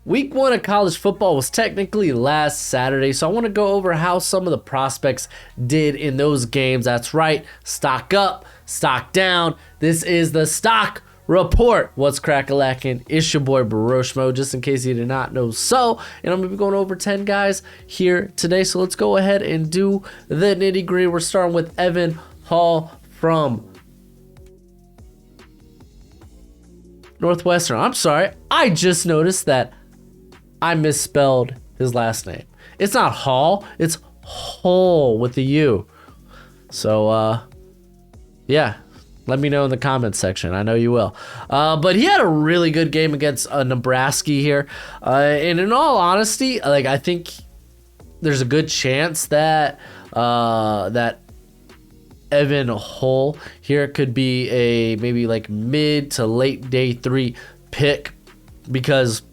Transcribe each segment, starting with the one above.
Week 1 of college football was technically last Saturday, so I want to go over how some of the prospects did in those games. That's right, stock up, stock down. This is the stock report. What's crack-a-lackin'? It's your boy Broshmo, just in case you did not know so. And I'm going to be going over 10 guys here today, so let's go ahead and do the nitty-gritty. We're starting with Evan Hall from Northwestern. I'm sorry, I just noticed that I misspelled his last name. It's not Hall, it's Hole with the U. So, yeah, let me know in the comments section. I know you will. But he had a really good game against Nebraska here. And in all honesty, like, I think there's a good chance that that Evan Hull here could be a maybe like mid to late day 3 pick, because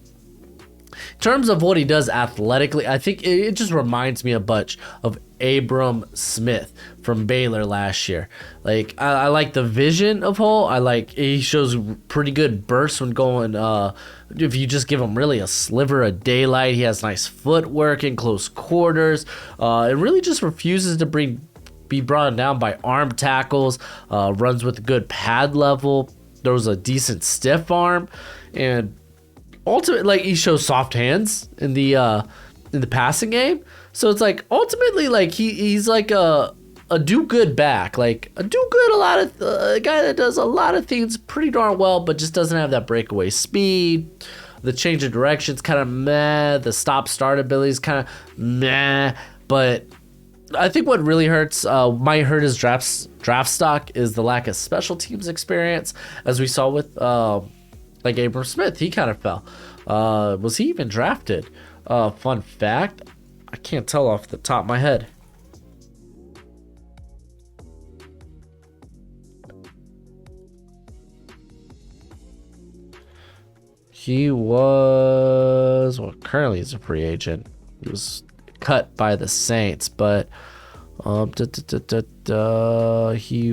in terms of what he does athletically, I think it just reminds me a bunch of Abram Smith from Baylor last year. Like, I like the vision of Hull. He shows pretty good bursts when going, if you just give him really a sliver of daylight. He has nice footwork in close quarters. It really just refuses to be brought down by arm tackles, runs with a good pad level, throws a decent stiff arm, and ultimately, like, he shows soft hands in the passing game. So it's like, ultimately, like, he's like a do good back, like a do good, a guy that does a lot of things pretty darn well, but just doesn't have that breakaway speed. The change of direction's kind of meh. The stop start ability's kind of meh. But I think what really might hurt his draft stock is the lack of special teams experience, as we saw with like Abram Smith. He kind of fell. Was he even drafted? Fun fact, I can't tell off the top of my head. He was, well, currently he's a free agent. He was cut by the Saints, but he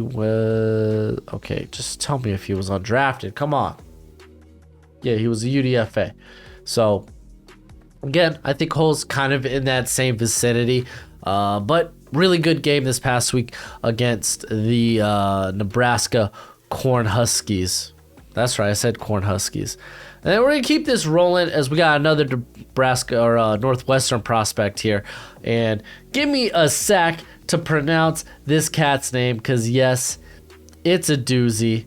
was, okay, just tell me if he was undrafted. Come on. Yeah, he was a UDFA. So, again, I think Hull's kind of in that same vicinity. But really good game this past week against the Nebraska Cornhuskies. That's right, I said Cornhuskies. And then we're going to keep this rolling as we got another Nebraska or Northwestern prospect here. And give me a sec to pronounce this cat's name, because, yes, it's a doozy.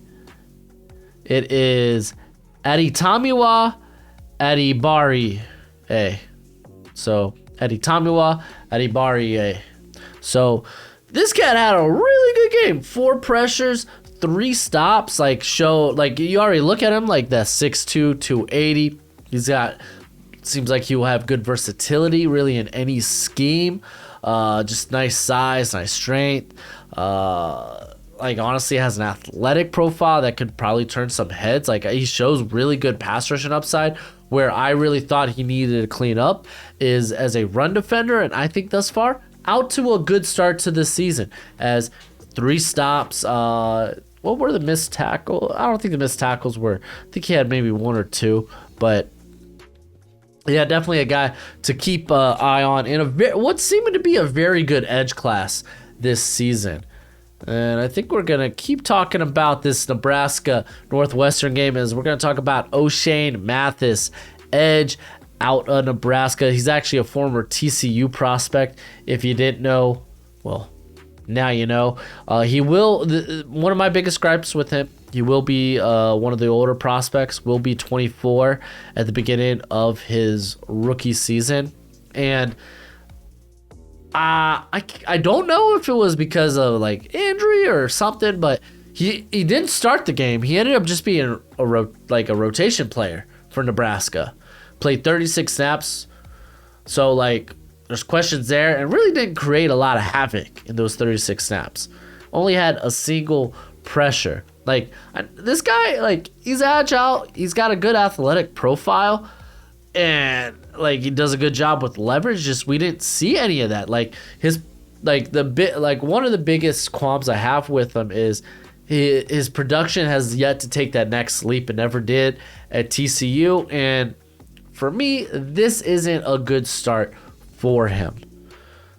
It is Adetomiwa Adebawore. So, Adetomiwa Adebawore. So, this cat had a really good game. 4 pressures, 3 stops. Like, you already look at him, like that 6'2", 280. Seems like he will have good versatility really in any scheme. Just nice size, nice strength. Like, honestly, has an athletic profile that could probably turn some heads. Like, he shows really good pass rushing upside. Where I really thought he needed to clean up is as a run defender, and I think thus far, out to a good start to this season. As 3 stops, what were the missed tackles? I don't think the missed tackles were, I think he had maybe 1 or 2, but yeah, definitely a guy to keep an eye on in what's seeming to be a very good edge class this season. And I think we're going to keep talking about this Nebraska Northwestern game, as we're going to talk about O'Shane Mathis, edge out of Nebraska. He's actually a former TCU prospect. If you didn't know, well, now you know. He will, one of my biggest gripes with him, he will be one of the older prospects, will be 24 at the beginning of his rookie season. And I don't know if it was because of like injury or something, but he didn't start the game. He ended up just being a rotation player for Nebraska. Played 36 snaps, so like there's questions there, and really didn't create a lot of havoc in those 36 snaps. Only had a single pressure. Like, this guy, like, he's agile. He's got a good athletic profile, and like, he does a good job with leverage. Just, we didn't see any of that. Like, one of the biggest qualms I have with him is his production has yet to take that next leap. It never did at TCU, and for me, this isn't a good start for him.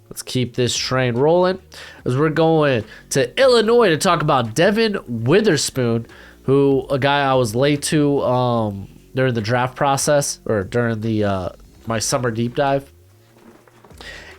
Let's keep this train rolling as we're going to Illinois to talk about Devin Witherspoon, who a guy I was late to during the draft process or during the my summer deep dive,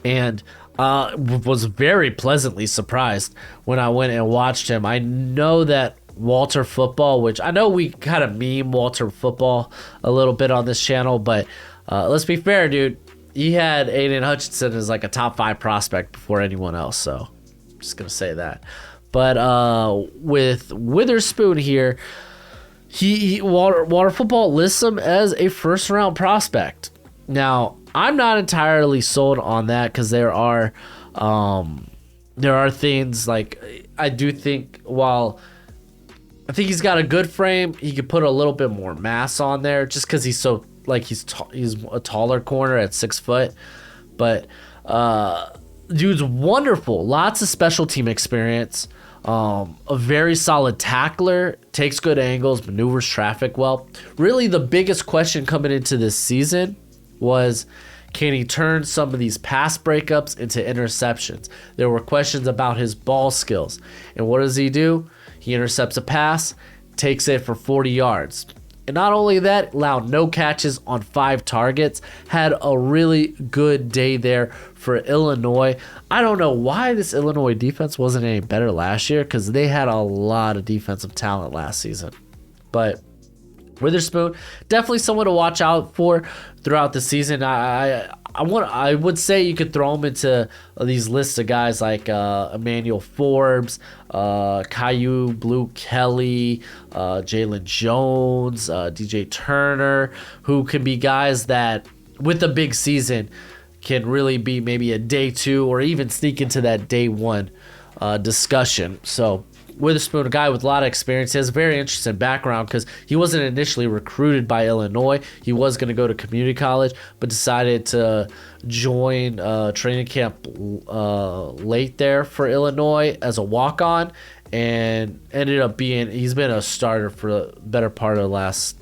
and was very pleasantly surprised when I went and watched him. I know that Walter Football, which I know we kind of meme Walter Football a little bit on this channel, but let's be fair, dude. He had Aiden Hutchinson as like a top 5 prospect before anyone else, so I'm just gonna say that. But with Witherspoon here, Water Football lists him as a first-round prospect. Now, I'm not entirely sold on that because there are things like I do think while I think he's got a good frame, he could put a little bit more mass on there just because he's so like he's a taller corner at 6 foot, but dude's wonderful. Lots of special team experience. A very solid tackler, takes good angles, maneuvers traffic well. Really, the biggest question coming into this season was, can he turn some of these pass breakups into interceptions? There were questions about his ball skills. And what does he do? He intercepts a pass, takes it for 40 yards. And not only that, allowed no catches on 5 targets, had a really good day there for Illinois. I don't know why this Illinois defense wasn't any better last year because they had a lot of defensive talent last season. But Witherspoon, definitely someone to watch out for throughout the season. I would say you could throw him into these lists of guys like Emmanuel Forbes, Caillou Blue Kelly, Jalen Jones, DJ Turner, who can be guys that with a big season can really be maybe a day 2 or even sneak into that day 1 discussion. So Witherspoon, a guy with a lot of experience, he has a very interesting background because he wasn't initially recruited by Illinois. He was going to go to community college, but decided to join training camp late there for Illinois as a walk-on, and ended up he's been a starter for the better part of the last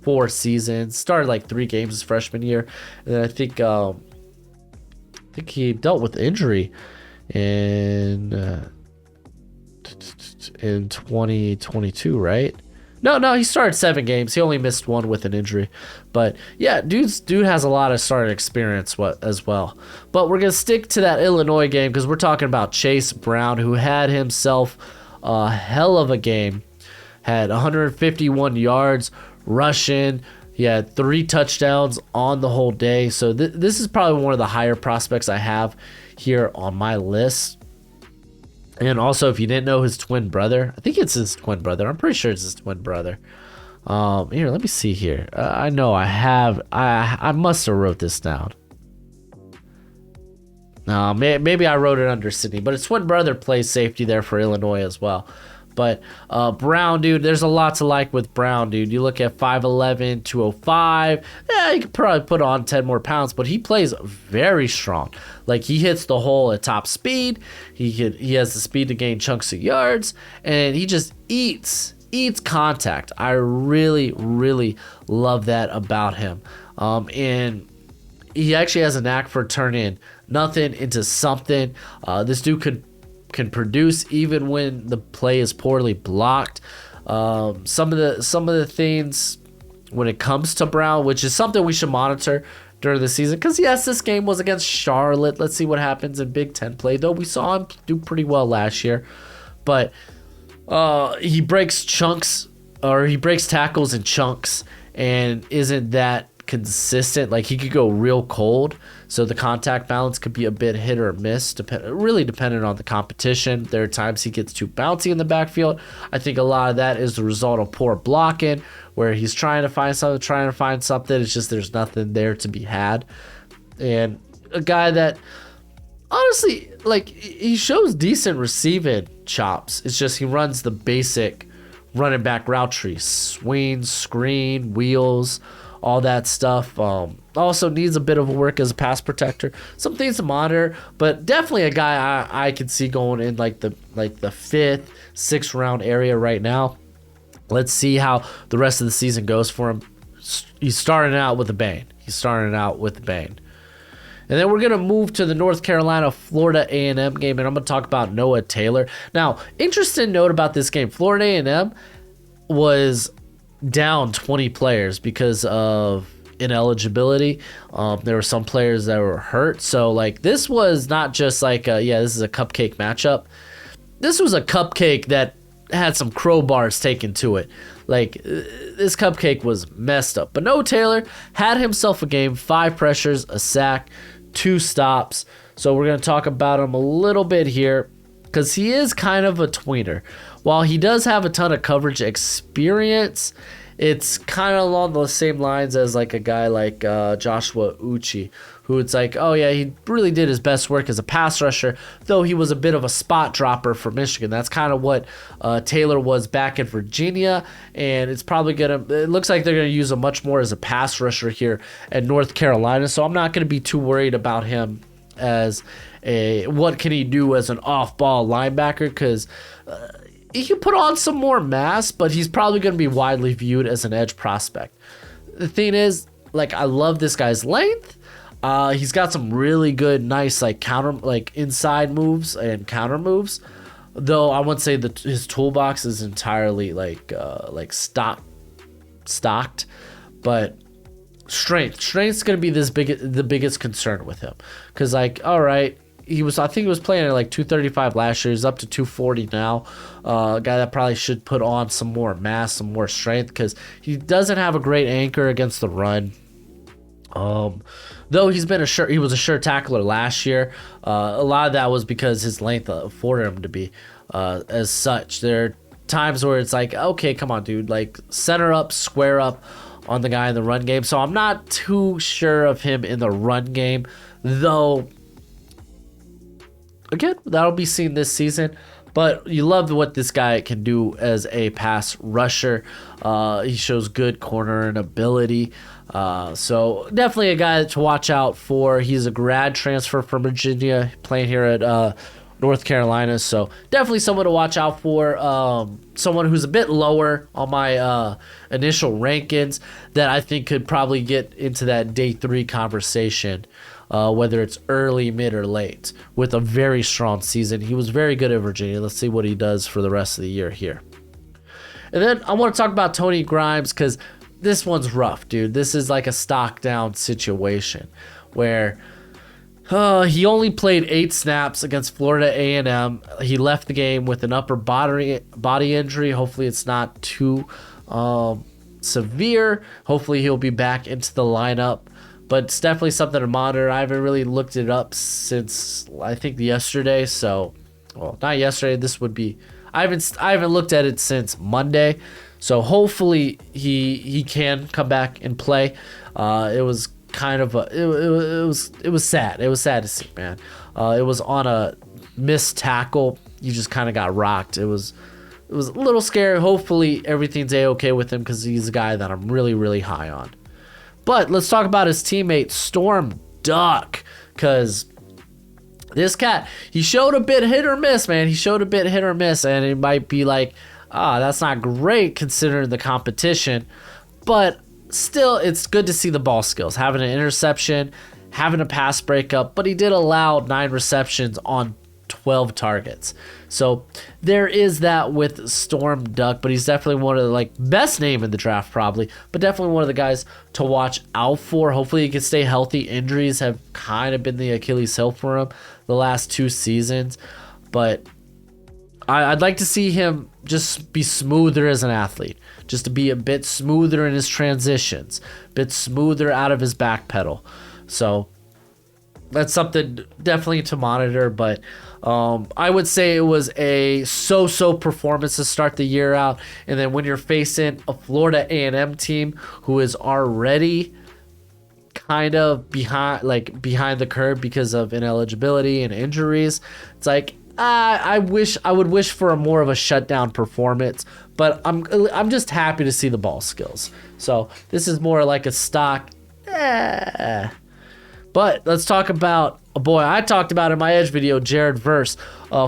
4 seasons. Started like 3 games his freshman year, and then I think he dealt with injury in 2022, right? No, he started 7 games. He only missed 1 with an injury. But yeah, dude has a lot of starting experience as well. But we're gonna stick to that Illinois game because we're talking about Chase Brown, who had himself a hell of a game. Had 151 yards rushing. He had 3 touchdowns on the whole day. So this is probably one of the higher prospects I have here on my list. And also, if you didn't know his twin brother, I think it's his twin brother. I'm pretty sure it's his twin brother. Here, let me see here. I know I must have wrote this down. Maybe I wrote it under Sydney, but his twin brother plays safety there for Illinois as well. But Brown, dude, there's a lot to like with Brown, dude. You look at 5'11", 205. Yeah, you could probably put on 10 more pounds, but he plays very strong. Like, he hits the hole at top speed. He has the speed to gain chunks of yards, and he just eats contact. I really, really love that about him. And he actually has a knack for turning nothing into something. This dude can produce even when the play is poorly blocked. Some of the things when it comes to Brown, which is something we should monitor during the season, because yes, this game was against Charlotte. Let's see what happens in Big Ten play, though we saw him do pretty well last year. But he breaks tackles in chunks and isn't that consistent. Like, he could go real cold, so the contact balance could be a bit hit or miss, really dependent on the competition. There are times he gets too bouncy in the backfield. I think a lot of that is the result of poor blocking, where he's trying to find something. It's just there's nothing there to be had. And a guy that honestly, like, he shows decent receiving chops. It's just he runs the basic running back route tree, swing, screen, wheels, all that stuff. Also needs a bit of work as a pass protector. Some things to monitor, but definitely a guy I could see going in like the 5th, 6th round area right now. Let's see how the rest of the season goes for him. he's starting out with a bang. He's starting out with a bang. And then we're going to move to the North Carolina Florida A&M game, and I'm going to talk about Noah Taylor. Now, interesting note about this game, Florida A&M was down 20 players because of ineligibility. There were some players that were hurt. So, like, this was not just like, this is a cupcake matchup. This was a cupcake that had some crowbars taken to it. Like, this cupcake was messed up. But Noah Taylor had himself a game, 5 pressures, a sack, 2 stops. So we're going to talk about him a little bit here because he is kind of a tweener. While he does have a ton of coverage experience, it's kind of along the same lines as like a guy like Joshua Uche, who it's like, oh yeah, he really did his best work as a pass rusher, though he was a bit of a spot dropper for Michigan. That's kind of what Taylor was back in Virginia, and it looks like they're gonna use him much more as a pass rusher here at North Carolina. So I'm not gonna be too worried about him as what can he do as an off-ball linebacker, because he can put on some more mass, but he's probably going to be widely viewed as an edge prospect. The thing is, like, I love this guy's length. He's got some really good, nice, like, inside moves and counter moves. Though I wouldn't say that his toolbox is entirely stocked, but strength's going to be the biggest concern with him. Because, like, all right, I think he was playing at like 235 last year. He's up to 240 now. A guy that probably should put on some more mass, some more strength, because he doesn't have a great anchor against the run. Though he was a sure tackler last year. A lot of that was because his length afforded him to be as such. There are times where it's like, okay, come on, dude, like center up, square up on the guy in the run game. So I'm not too sure of him in the run game, though. Again, that'll be seen this season, but you love what this guy can do as a pass rusher. He shows good cornering ability. So definitely a guy to watch out for. He's a grad transfer from Virginia, playing here at North Carolina. So definitely someone to watch out for. Someone who's a bit lower on my initial rankings that I think could probably get into that day 3 conversation. Whether it's early, mid, or late, with a very strong season. He was very good at Virginia. Let's see what he does for the rest of the year here. And then I want to talk about Tony Grimes, because this one's rough, dude. This is like a stock down situation where he only played 8 snaps against Florida A&M. He left the game with an upper body injury. Hopefully it's not too severe. Hopefully he'll be back into the lineup. But it's definitely something to monitor. I haven't really looked it up since I think yesterday. So, well, not yesterday. This would be. I haven't looked at it since Monday. So hopefully he can come back and play. It was kind of it was sad. It was sad to see, man. It was on a missed tackle. You just kind of got rocked. It was a little scary. Hopefully everything's a-okay with him, because he's a guy that I'm really, really high on. But let's talk about his teammate, Storm Duck, because this cat, he showed a bit hit or miss, man. He showed a bit hit or miss, and it might be like, that's not great considering the competition. But still, it's good to see the ball skills. Having an interception, having a pass breakup, but he did allow 9 receptions on 12 targets. So there is that with Storm Duck, but he's definitely one of the best name in the draft probably, but definitely one of the guys to watch out for. Hopefully he can stay healthy. Injuries have kind of been the Achilles heel for him the last 2 seasons, but I'd like to see him just be smoother as an athlete, just to be a bit smoother in his transitions, a bit smoother out of his back pedal. So that's something definitely to monitor, but I would say it was a so-so performance to start the year out. And then when you're facing a Florida A&M team who is already kind of behind the curve because of ineligibility and injuries, it's like I would wish for a more of a shutdown performance, but I'm just happy to see the ball skills. So this is more like a stock. But let's talk about a boy I talked about in my Edge video, Jared Verse,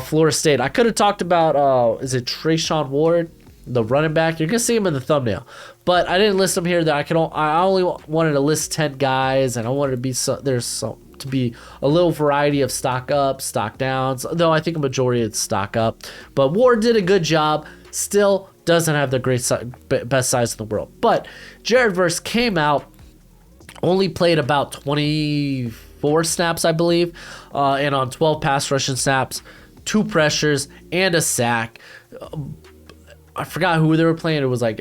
Florida State. I could have talked about, is it Trayshawn Ward? the running back. You're gonna see him in the thumbnail, but I didn't list him here. That I only wanted to list 10 guys, and I wanted to be to be a little variety of stock up, stock downs. Though I think a majority is stock up, but Ward did a good job. Still doesn't have the best size in the world. But Jared Verse came out, only played about 24 snaps, I believe, and on 12 pass rushing snaps, 2 pressures, and a sack. I forgot who they were playing. It was like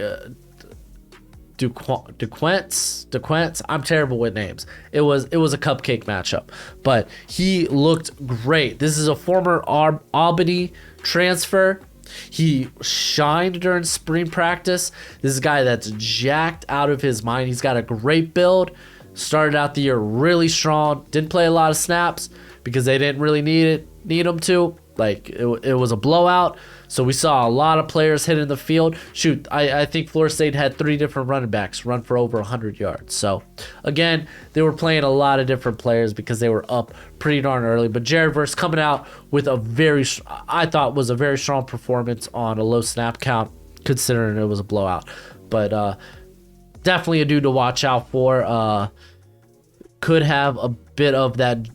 DeQuence. I'm terrible with names. It was a cupcake matchup, but he looked great. This is a former Albany transfer. He shined during spring practice. This is a guy that's jacked out of his mind. He's got a great build. Started out the year really strong. Didn't play a lot of snaps because they didn't really need him to. Like it was a blowout. So we saw a lot of players hitting the field. Shoot, I think Florida State had 3 different running backs run for over 100 yards. So again, they were playing a lot of different players because they were up pretty darn early. But Jared Verse coming out with I thought was a very strong performance on a low snap count, considering it was a blowout. But definitely a dude to watch out for. Could have a bit of that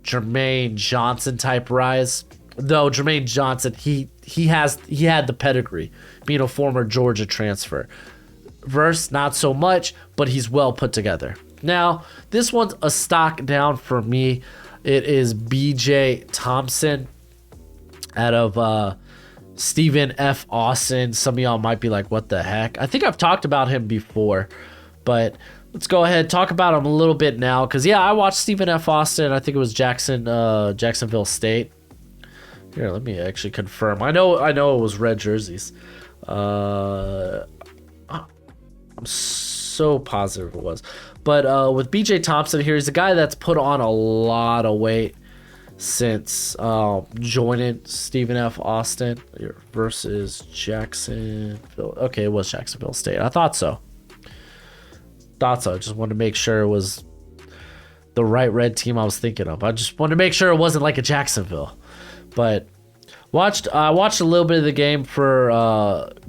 Jermaine Johnson type rise. Though Jermaine Johnson, he had the pedigree, being a former Georgia transfer. Verse, not so much, but he's well put together. Now, this one's a stock down for me. It is BJ Thompson out of Stephen F. Austin. Some of y'all might be like, what the heck? I think I've talked about him before, but let's go ahead and talk about him a little bit now. Because, yeah, I watched Stephen F. Austin. I think it was Jacksonville State. Here, let me actually confirm. I know it was red jerseys. I'm so positive it was. But with BJ Thompson here, he's a guy that's put on a lot of weight since joining Stephen F. Austin versus Jacksonville. Okay, it was Jacksonville State. I thought so. Just wanted to make sure it was the right red team I was thinking of. I just wanted to make sure it wasn't like a Jacksonville. But I watched a little bit of the game for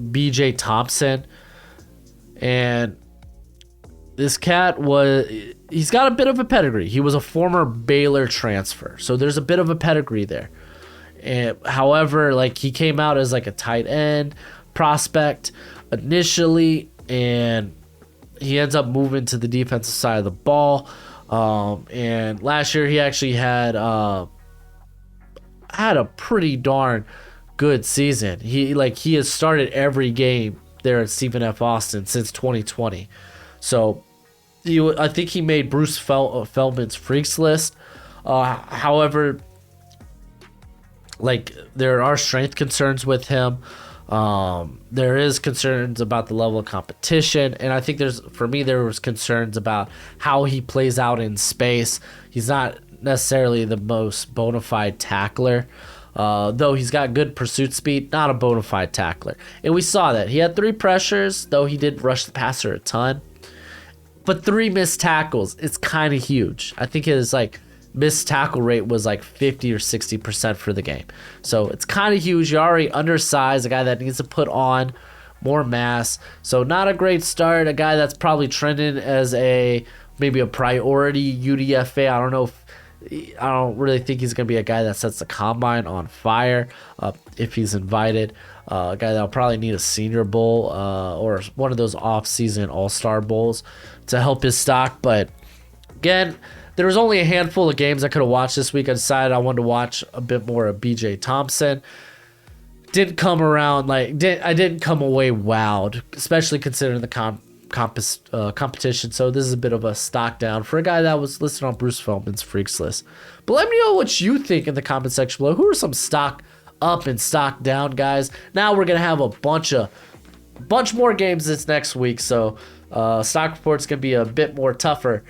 BJ Thompson, and this cat he's got a bit of a pedigree. He was a former Baylor transfer, so there's a bit of a pedigree there. And however, like, he came out as like a tight end prospect initially, and he ends up moving to the defensive side of the ball. And last year he actually had a pretty darn good season. He has started every game there at Stephen F. Austin since 2020. So I think he made Bruce Feldman's freaks list. However, like, there are strength concerns with him. There is concerns about the level of competition, and I think there was concerns about how he plays out in space. He's not necessarily the most bona fide tackler, though he's got good pursuit speed, not a bona fide tackler. And we saw that. He had 3 pressures, though he did rush the passer a ton. But 3 missed tackles, it's kind of huge. I think his missed tackle rate was 50 or 60% for the game. So it's kind of huge. You're already undersized, a guy that needs to put on more mass. So not a great start, a guy that's probably trending as maybe a priority UDFA. I don't really think he's going to be a guy that sets the combine on fire if he's invited. A guy that'll probably need a Senior Bowl or one of those off-season All-Star Bowls to help his stock. But again, there was only a handful of games I could have watched this week. I decided I wanted to watch a bit more of BJ Thompson. Didn't come around I didn't come away wowed, especially considering the competition. So this is a bit of a stock down for a guy that was listed on Bruce Feldman's freaks list. But let me know what you think in the comment section below. Who are some stock up and stock down guys? Now we're gonna have a bunch more games this next week, so stock report's gonna be a bit more tougher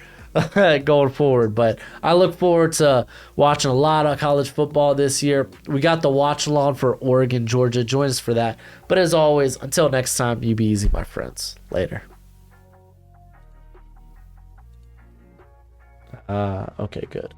going forward. But I look forward to watching a lot of college football this year. We got the watch along for Oregon, Georgia. Join us for that. But as always, until next time, you be easy, my friends. Later. Okay, good.